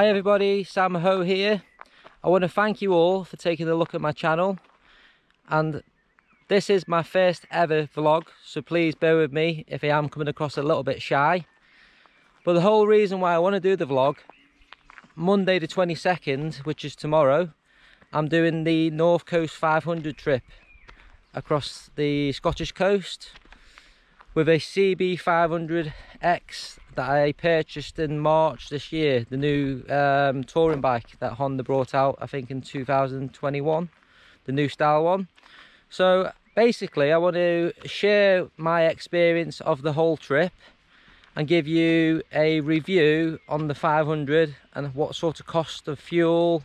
Hi everybody, Sam Ho here. I want to thank you all for taking a look at my channel, and this is my first ever vlog, so please bear with me if I am coming across a little bit shy. But the whole reason why I want to do the vlog, Monday the 22nd, which is tomorrow, I'm doing the North Coast 500 trip across the Scottish coast with a CB500X that I purchased in March this year, the new touring bike that Honda brought out, I think in 2021, the new style one. So basically I want to share my experience of the whole trip and give you a review on the 500 and what sort of cost of fuel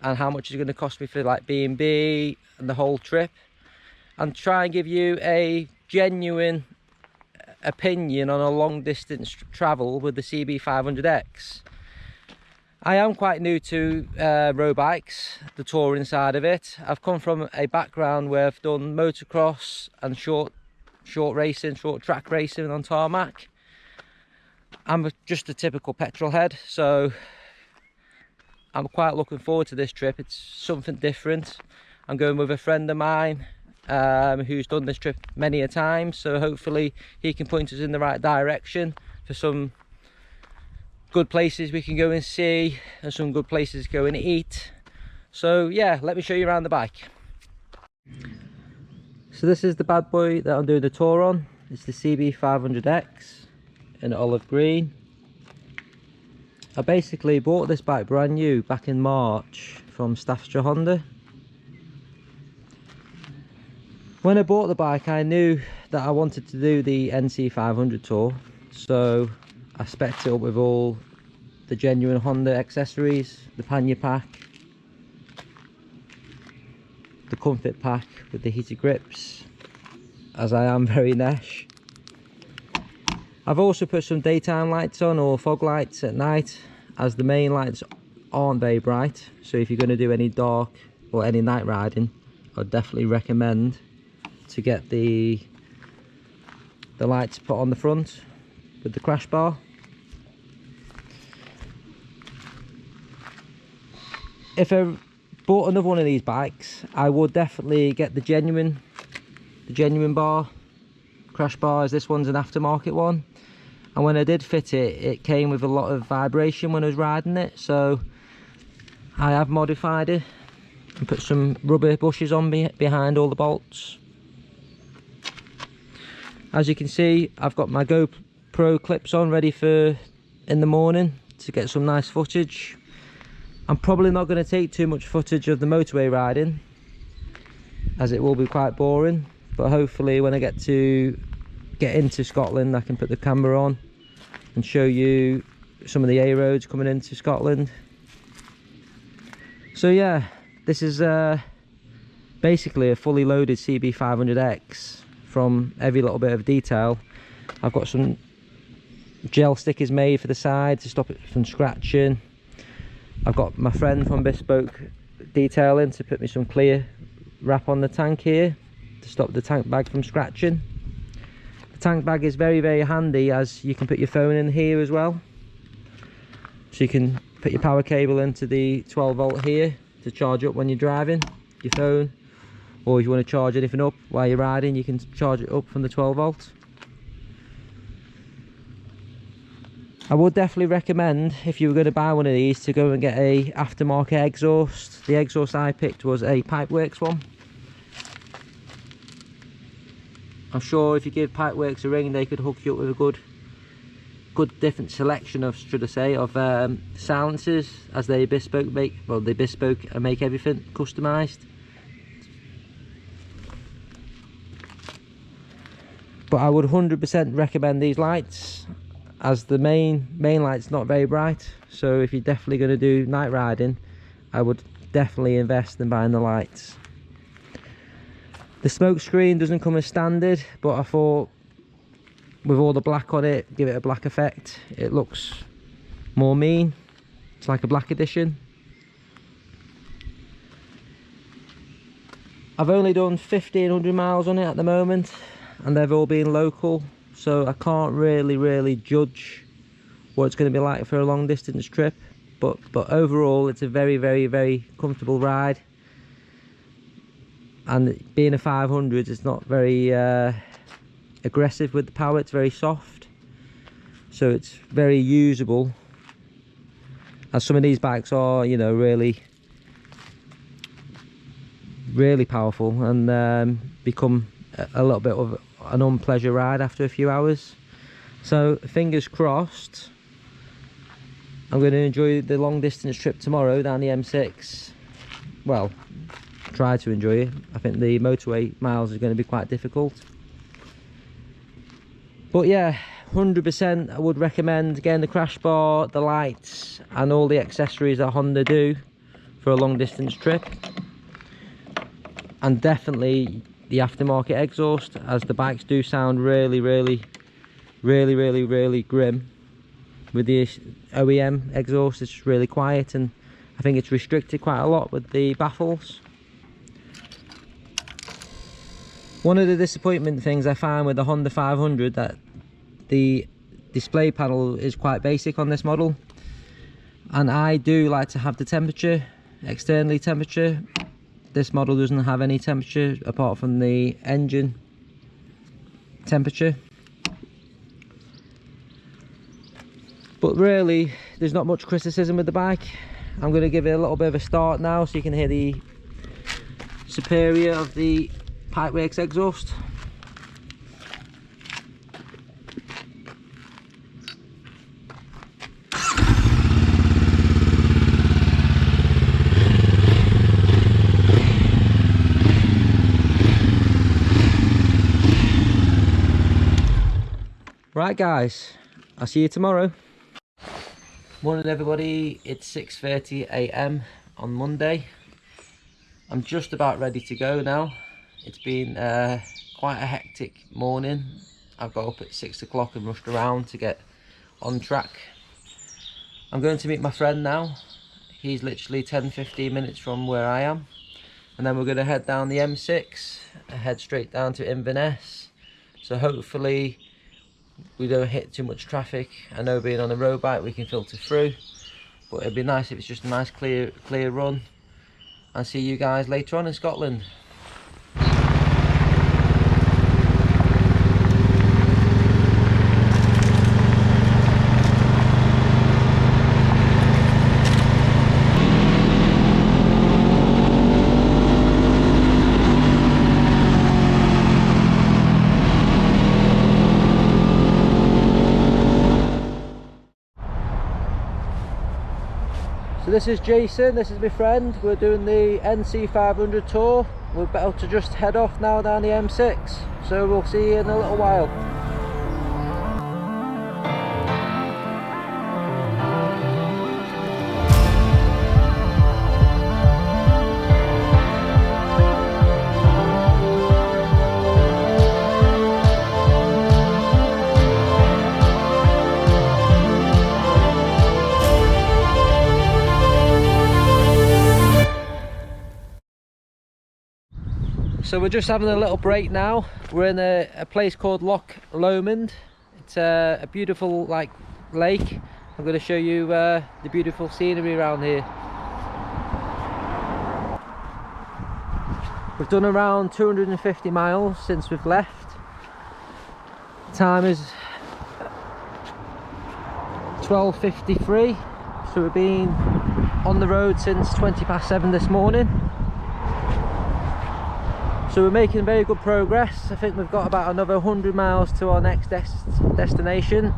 and how much it's going to cost me for like B&B and the whole trip, and try and give you a genuine opinion on a long distance travel with the CB500X. I am quite new to road bikes, the touring side of it. I've come from a background where I've done motocross and short racing, short track racing on tarmac. I'm just a typical petrol head, so I'm quite looking forward to this trip. It's something different. I'm going with a friend of mine who's done this trip many a time, so hopefully he can point us in the right direction for some good places we can go and see and some good places to go and eat. So yeah, let me show you around the bike. So this is the bad boy that I'm doing the tour on. It's the CB500X in olive green. I basically bought this bike brand new back in March from Staffordshire Honda. When I bought the bike, I knew that I wanted to do the NC500 Tour, so I spec'd it up with all the genuine Honda accessories, the pannier pack, the comfort pack with the heated grips, as I am very nesh. I've also put some daytime lights on, or fog lights at night, as the main lights aren't very bright, so if you're going to do any dark or any night riding, I'd definitely recommend to get the lights put on the front with the crash bar. If I bought another one of these bikes, I would definitely get the genuine bar, crash bar, as this one's an aftermarket one. And when I did fit it, it came with a lot of vibration when I was riding it, so I have modified it and put some rubber bushes on behind all the bolts. As you can see, I've got my GoPro clips on ready for in the morning to get some nice footage. I'm probably not going to take too much footage of the motorway riding, as it will be quite boring, but hopefully when I get into Scotland I can put the camera on and show you some of the A roads coming into Scotland. So yeah, this is basically a fully loaded CB500X from every little bit of detail. I've got some gel stickers made for the side to stop it from scratching. I've got my friend from Bespoke Detailing to put me some clear wrap on the tank here to stop the tank bag from scratching. The tank bag is very, very handy, as you can put your phone in here as well, so you can put your power cable into the 12 volt here to charge up when you're driving your phone, or if you want to charge anything up while you're riding, you can charge it up from the 12 volt. I would definitely recommend, if you were going to buy one of these, to go and get a aftermarket exhaust. The exhaust I picked was a Pipe Werx one. I'm sure if you give Pipe Werx a ring, they could hook you up with a good different selection of, should I say, of silencers, as they bespoke make. Well, they bespoke and make everything customised. But I would 100% recommend these lights, as the main light's not very bright. So if you're definitely going to do night riding, I would definitely invest in buying the lights. The smoke screen doesn't come as standard, but I thought with all the black on it, give it a black effect. It looks more mean. It's like a black edition. I've only done 1,500 miles on it at the moment, and they've all been local, so I can't really judge what it's going to be like for a long distance trip. but overall it's a very comfortable ride. And being a 500, it's not very aggressive with the power, it's very soft, so it's very usable. As some of these bikes are, you know, really powerful, and become a little bit of an unpleasant ride after a few hours. So fingers crossed, I'm going to enjoy the long distance trip tomorrow down the M6. Well, try to enjoy it. I think the motorway miles is going to be quite difficult, but yeah, 100% I would recommend getting the crash bar, the lights and all the accessories that Honda do for a long distance trip. And definitely the aftermarket exhaust, as the bikes do sound really grim. With the OEM exhaust, it's just really quiet, and I think it's restricted quite a lot with the baffles. One of the disappointment things I found with the Honda 500, that the display panel is quite basic on this model, and I do like to have the temperature, externally temperature. This model doesn't have any temperature apart from the engine temperature. But really, there's not much criticism with the bike. I'm going to give it a little bit of a start now so you can hear the superior of the Pipe Werx exhaust. Right guys, I'll see you tomorrow. Morning everybody, it's 6:30 AM on Monday. I'm just about ready to go now. It's been quite a hectic morning. I've got up at 6 o'clock and rushed around to get on track. I'm going to meet my friend now. He's literally 10-15 minutes from where I am, and then we're going to head down the M6, head straight down to Inverness. So hopefully we don't hit too much traffic. I know being on a road bike we can filter through, but it'd be nice if it's just a nice clear run. I'll see you guys later on in Scotland. So this is Jason, this is my friend. We're doing the NC500 Tour. We're about to just head off now down the M6. So we'll see you in a little while. So we're just having a little break now. We're in a place called Loch Lomond. It's a beautiful lake. I'm going to show you the beautiful scenery around here. We've done around 250 miles since we've left. Time is 12:53, so we've been on the road since 7:20 this morning. So we're making very good progress. I think we've got about another 100 miles to our next destination.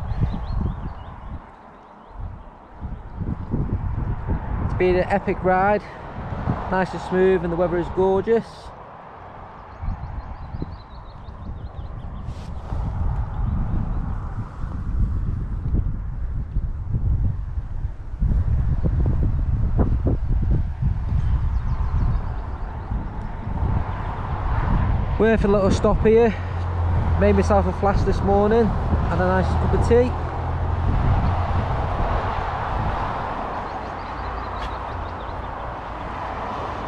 It's been an epic ride, nice and smooth, and the weather is gorgeous. Worth a little stop here. Made myself a flask this morning and a nice cup of tea.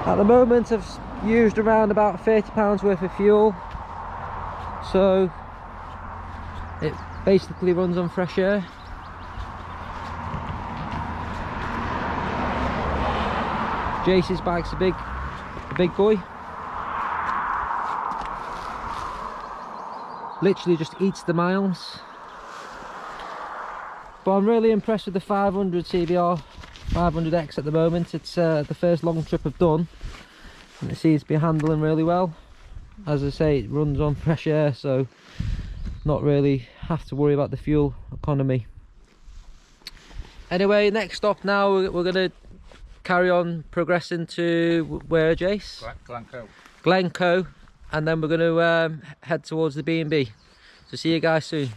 At the moment I've used around about £30 worth of fuel, so it basically runs on fresh air. Jace's bike's a big boy. Literally just eats the miles. But I'm really impressed with the 500 CBR 500X at the moment. It's the first long trip I've done, and it seems to be handling really well. As I say, it runs on fresh air, so not really have to worry about the fuel economy. Anyway, next stop now, we're going to carry on progressing to where, Jace? Glencoe, and then we're going to head towards the B&B. So see you guys soon.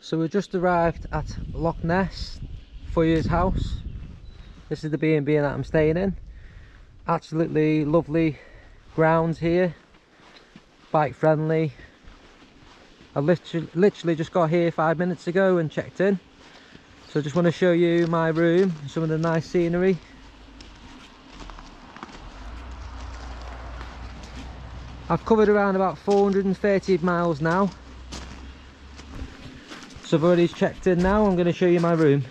So we just arrived at Loch Ness, Foyer's house. This is the B&B that I'm staying in. Absolutely lovely grounds here, bike friendly. I literally just got here 5 minutes ago and checked in. So I just want to show you my room, some of the nice scenery. I've covered around about 430 miles now. So I've already checked in now. I'm going to show you my room.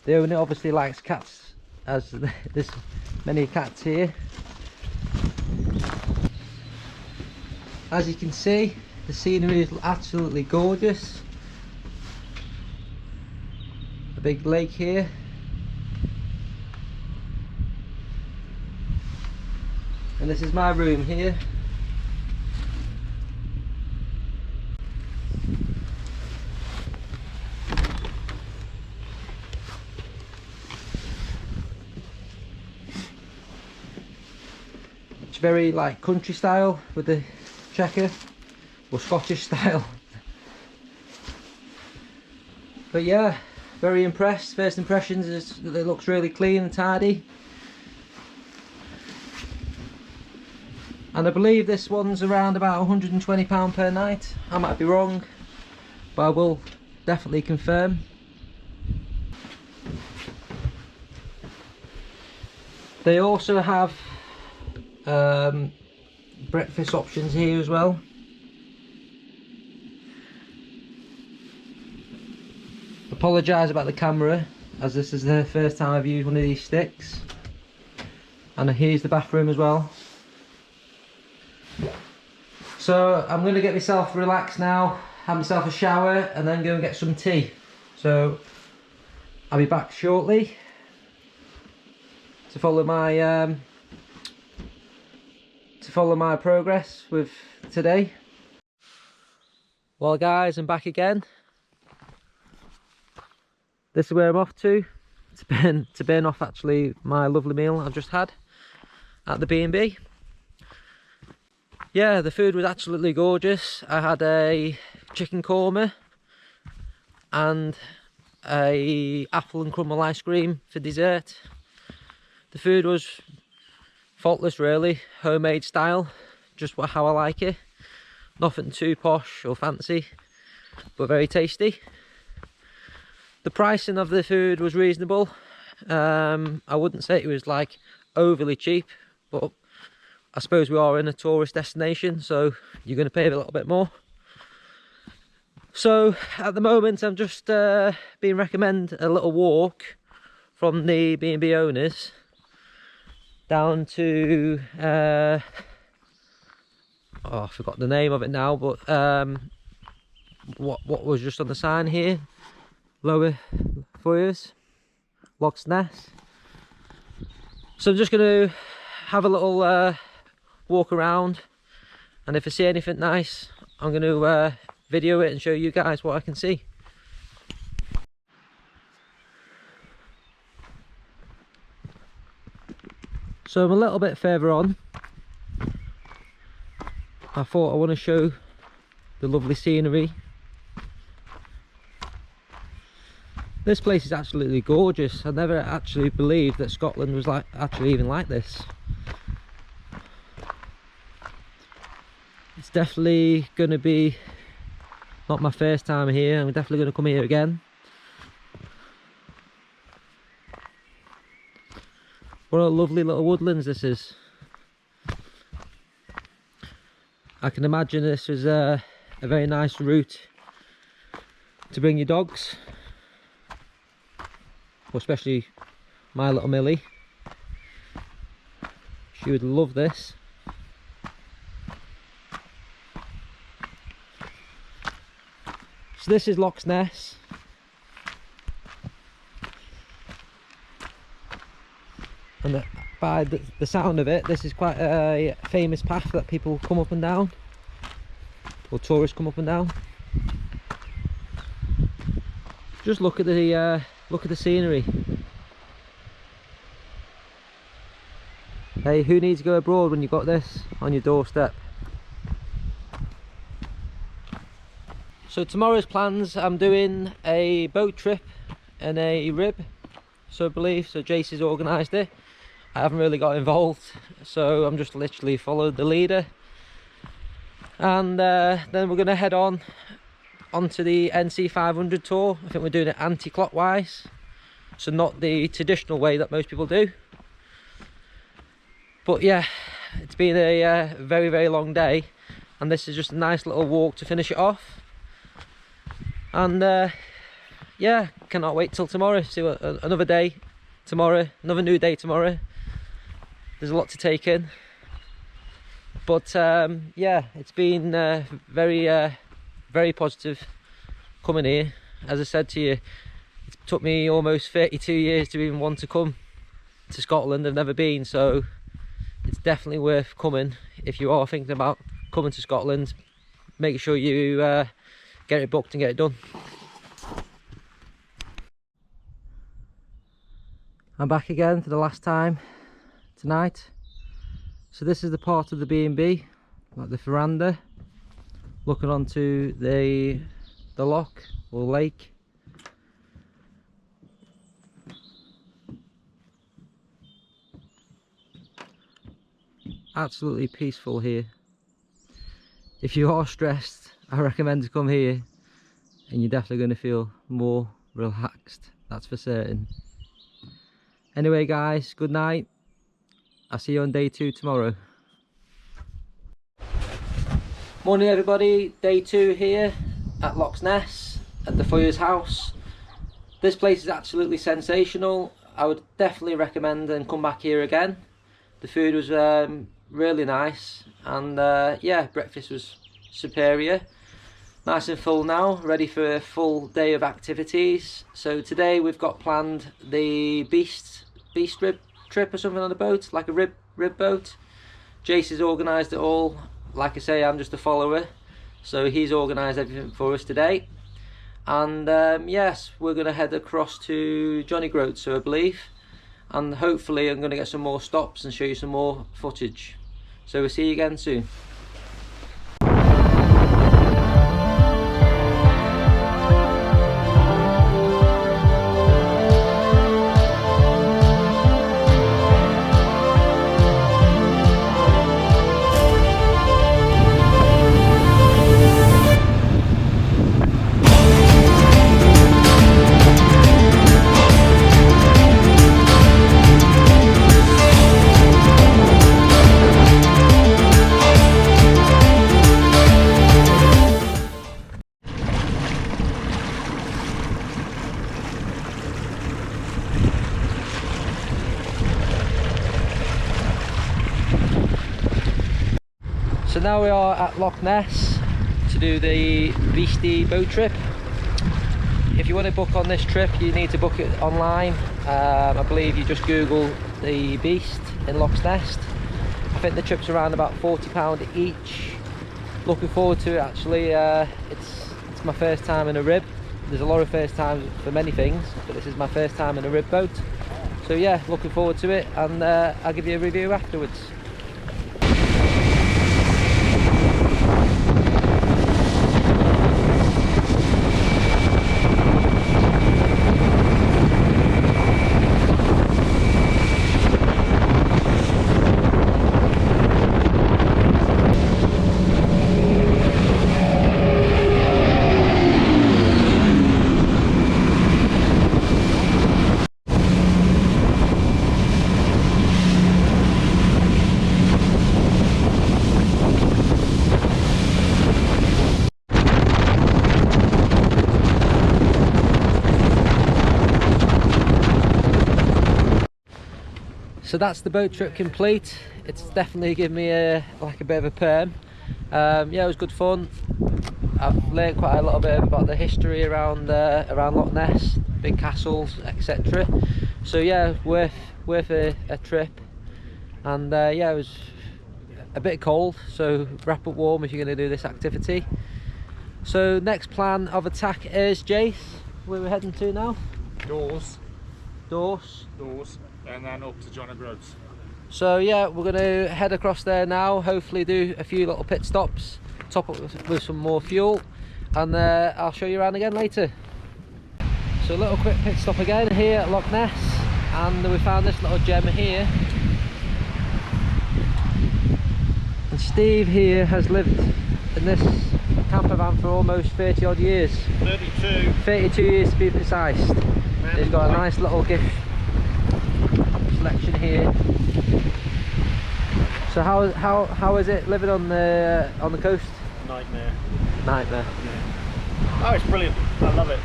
The owner obviously likes cats, as there's many cats here. As you can see, the scenery is absolutely gorgeous. A big lake here. And this is my room here. It's very like country style with the checker, or Scottish style. But yeah, very impressed. First impressions is that it looks really clean and tidy. And I believe this one's around about £120 per night. I might be wrong, but I will definitely confirm. They also have breakfast options here as well. Apologise about the camera, as this is the first time I've used one of these sticks. And here's the bathroom as well. So I'm going to get myself relaxed now, have myself a shower, and then go and get some tea. So I'll be back shortly to follow my progress with today. Well guys, I'm back again. This is where I'm off to burn off actually my lovely meal I've just had at the B&B. Yeah, the food was absolutely gorgeous. I had a chicken korma and a apple and crumble ice cream for dessert. The food was faultless really, homemade style, just how I like it. Nothing too posh or fancy, but very tasty. The pricing of the food was reasonable. I wouldn't say it was like overly cheap, but I suppose we are in a tourist destination, so you're going to pay a little bit more. So at the moment I'm just being recommended a little walk from the B&B owners down to oh, I forgot the name of it now, but what was just on the sign here, Lower Foyers, Loch Ness. So I'm just going to have a little walk around, and if I see anything nice I'm going to video it and show you guys what I can see. So I'm a little bit further on. I thought I want to show the lovely scenery. This place is absolutely gorgeous. I never actually believed that Scotland was actually even like this. It's definitely going to be not my first time here. I'm definitely going to come here again. What a lovely little woodlands this is. I can imagine this is a very nice route to bring your dogs, especially my little Millie. She would love this. So this is Loch Ness. And by the sound of it, this is quite a famous path that people come up and down, or tourists come up and down. Just look at the scenery. Hey, who needs to go abroad when you've got this on your doorstep? So tomorrow's plans, I'm doing a boat trip and a rib, so I believe. So Jace has organised it. I haven't really got involved, so I'm just literally followed the leader. And then we're going to head onto the NC500 Tour. I think we're doing it anti-clockwise, so not the traditional way that most people do. But yeah, it's been a very, very long day, and this is just a nice little walk to finish it off. And yeah, cannot wait till tomorrow. See what, another day tomorrow, another new day tomorrow. There's a lot to take in, but yeah, it's been very positive coming here. As I said to you, it took me almost 32 years to even want to come to Scotland. I've never been, so it's definitely worth coming. If you are thinking about coming to Scotland, make sure you get it booked and get it done. I'm back again for the last time tonight. So this is the part of the B&B, like the veranda, looking onto the loch or lake. Absolutely peaceful here. If you are stressed, I recommend to come here, and you're definitely going to feel more relaxed, that's for certain. Anyway guys, good night. I'll see you on day 2 tomorrow. Morning everybody, day 2 here at Loch Ness at the Foyers house. This place is absolutely sensational. I would definitely recommend and come back here again. The food was really nice, and yeah, breakfast was superior. Nice and full now, ready for a full day of activities. So today we've got planned the beast rib trip or something on the boat, like a rib boat. Jace has organised it all. Like I say, I'm just a follower, so he's organised everything for us today. And yes, we're going to head across to Johnny Groats, so I believe, and hopefully I'm going to get some more stops and show you some more footage. So we'll see you again soon. So now we are at Loch Ness to do the Beastie boat trip. If you want to book on this trip, you need to book it online. I believe you just Google the Beast in Loch Ness. I think the trip's around about £40 each. Looking forward to it actually. It's my first time in a rib. There's a lot of first times for many things, but this is my first time in a rib boat. So yeah, looking forward to it, and I'll give you a review afterwards. So that's the boat trip complete. It's definitely given me like a bit of a perm. Yeah, it was good fun. I've learned quite a little bit about the history around Loch Ness, big castles, etc. So yeah, worth a trip. And yeah, it was a bit cold, so wrap up warm if you're going to do this activity. So next plan of attack is, Jace, where we're heading to now? Doors, and then up to John Groats. So yeah, we're going to head across there now, hopefully do a few little pit stops, top up with some more fuel, and I'll show you around again later. So a little quick pit stop again here at Loch Ness, and we found this little gem here. And Steve here has lived in this camper van for almost 30 odd years. 32 years to be precise. He's got a nice little gift selection here. So how is it living on the coast? Nightmare. Nightmare. Yeah. Oh, it's brilliant. I love it.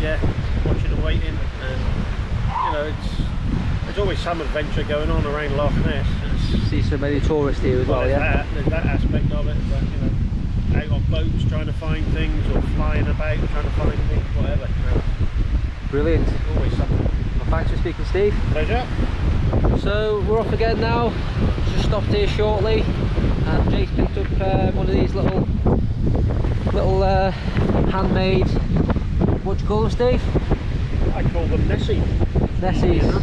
Yeah, watching and waiting, and you know, there's always some adventure going on around Loch Ness. See so many tourists here as well. Yeah. There's that aspect of it, but you know, out on boats trying to find things, or flying about trying to find things, whatever. You know. Brilliant. Always something. Well, thanks for speaking, Steve. Pleasure. So we're off again now. Just stopped here shortly, and Jace picked up one of these little handmade. What do you call them, Steve? I call them Nessie. Nessies. Yeah.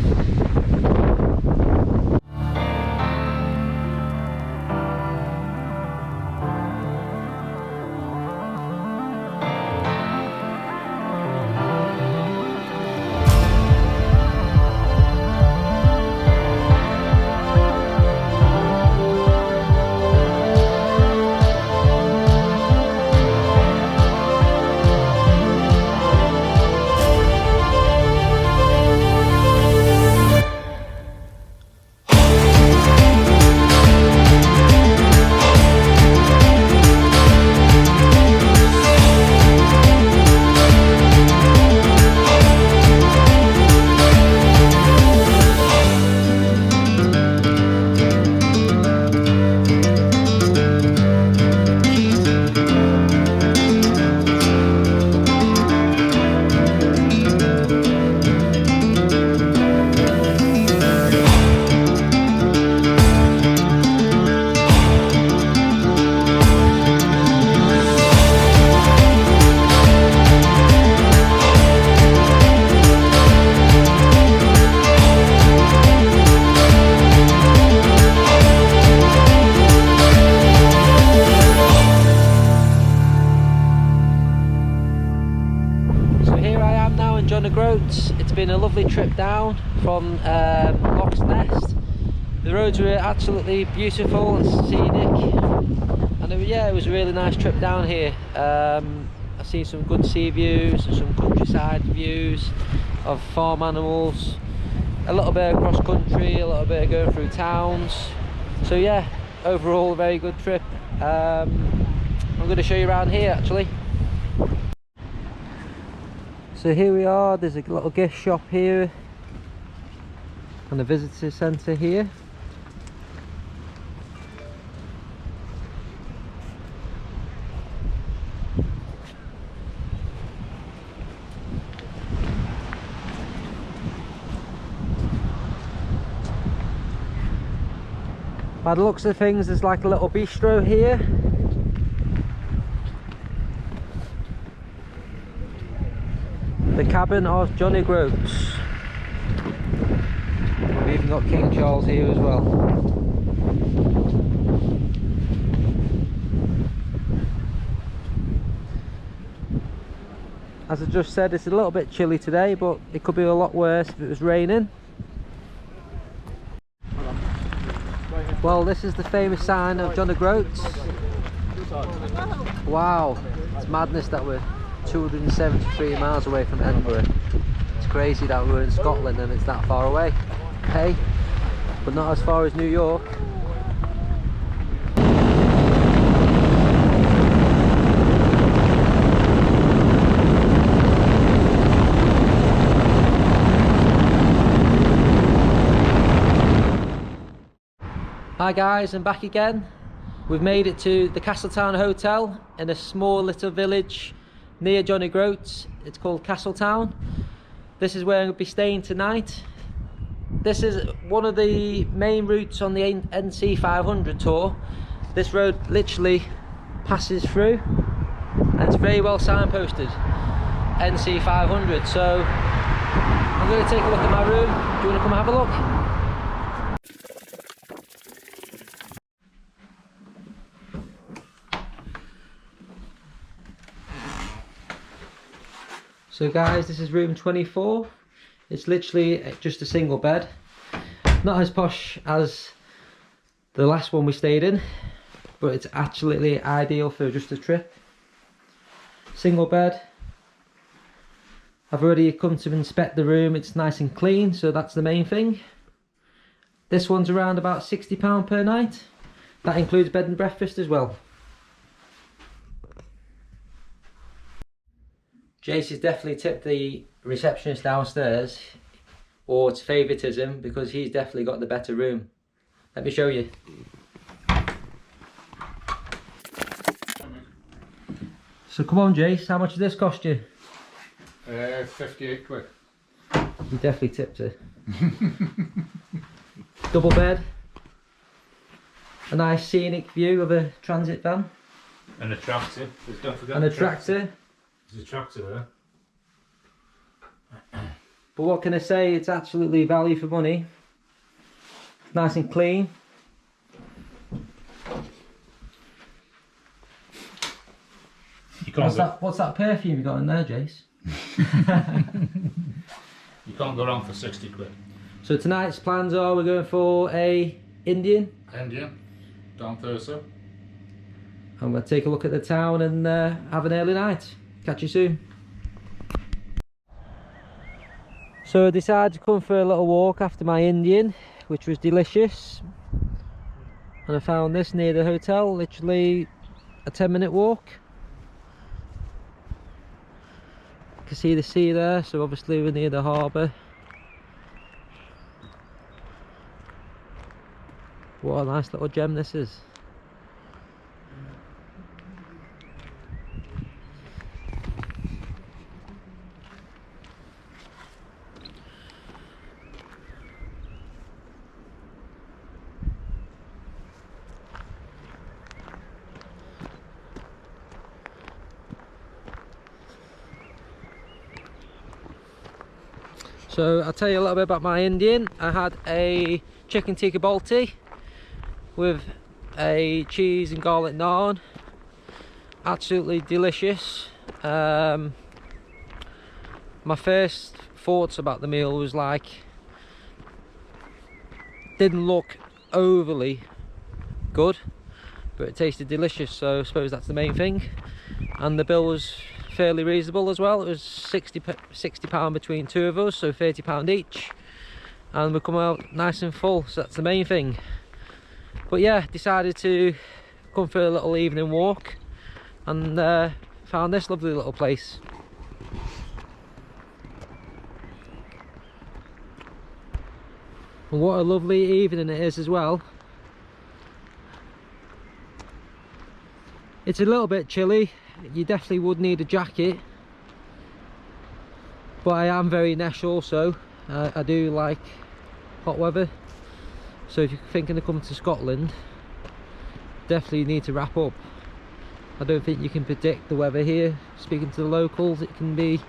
Groats. It's been a lovely trip down from Loch Ness. The roads were absolutely beautiful and scenic, and yeah, it was a really nice trip down here. I've seen some good sea views and some countryside views of farm animals, a little bit across country, a little bit of going through towns. So yeah, overall a very good trip. I'm going to show you around here actually. So here we are, there's a little gift shop here and a visitor centre here. By the looks of things, there's like a little bistro here. The cabin of Johnny Groats. We've got King Charles here as well. As I just said, it's a little bit chilly today, but it could be a lot worse if it was raining. Well, this is the famous sign of John Groats. Wow, it's madness that we're 273 miles away from Edinburgh. It's crazy that we're in Scotland and it's that far away. Hey, but not as far as New York. Hi guys, I'm back again. We've made it to the Castletown Hotel in a small little village near Johnny Groats. It's called Castletown. This is where I'm going to be staying tonight. This is one of the main routes on the NC500 Tour. This road literally passes through and it's very well signposted, NC500. So I'm going to take a look at my room. Do you want to come and have a look? So guys, this is room 24. It's literally just a single bed. Not as posh as the last one we stayed in, but it's absolutely ideal for just a trip. Single bed. I've already come to inspect the room. It's nice and clean, so that's the main thing. This one's around about £60 per night. That includes bed and breakfast as well. Jace has definitely tipped the receptionist downstairs, or it's favouritism, because he's definitely got the better room. Let me show you. So come on Jace, how much does this cost you? 58 quid. You definitely tipped her. Double bed. A nice scenic view of a transit van. And a tractor. Don't forget And a tractor. There's a tractor there. But what can I say, it's absolutely value for money. Nice and clean. You can't What's that perfume you got in there, Jace? You can't go wrong for 60 quid. So tonight's plans are we're going for a Indian. Indian, down Thursday. I'm going to take a look at the town and have an early night. Catch you soon. So I decided to come for a little walk after my Indian, which was delicious. And I found this near the hotel, literally a 10-minute walk. You can see the sea there, so obviously we're near the harbour. What a nice little gem this is. So I'll tell you a little bit about my Indian. I had a chicken tikka balti with a cheese and garlic naan. Absolutely delicious. My first thoughts about the meal was like, didn't look overly good, but it tasted delicious, so I suppose that's the main thing. And the bill was fairly reasonable as well. It was £60 between two of us, so £30 each, and we come out nice and full, so that's the main thing. But yeah, decided to come for a little evening walk and found this lovely little place. And what a lovely evening it is as well. It's a little bit chilly. You definitely would need a jacket, but I am very nesh also. I do like hot weather, so if you're thinking of coming to Scotland, definitely need to wrap up. I don't think you can predict the weather here. Speaking to the locals, it can be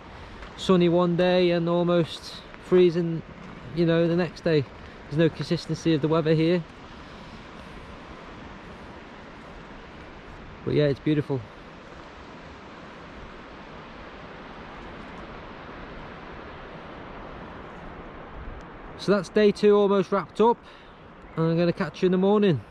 sunny one day and almost freezing, you know, the next day. There's no consistency of the weather here. But yeah, it's beautiful. So that's day 2 almost wrapped up, and I'm going to catch you in the morning.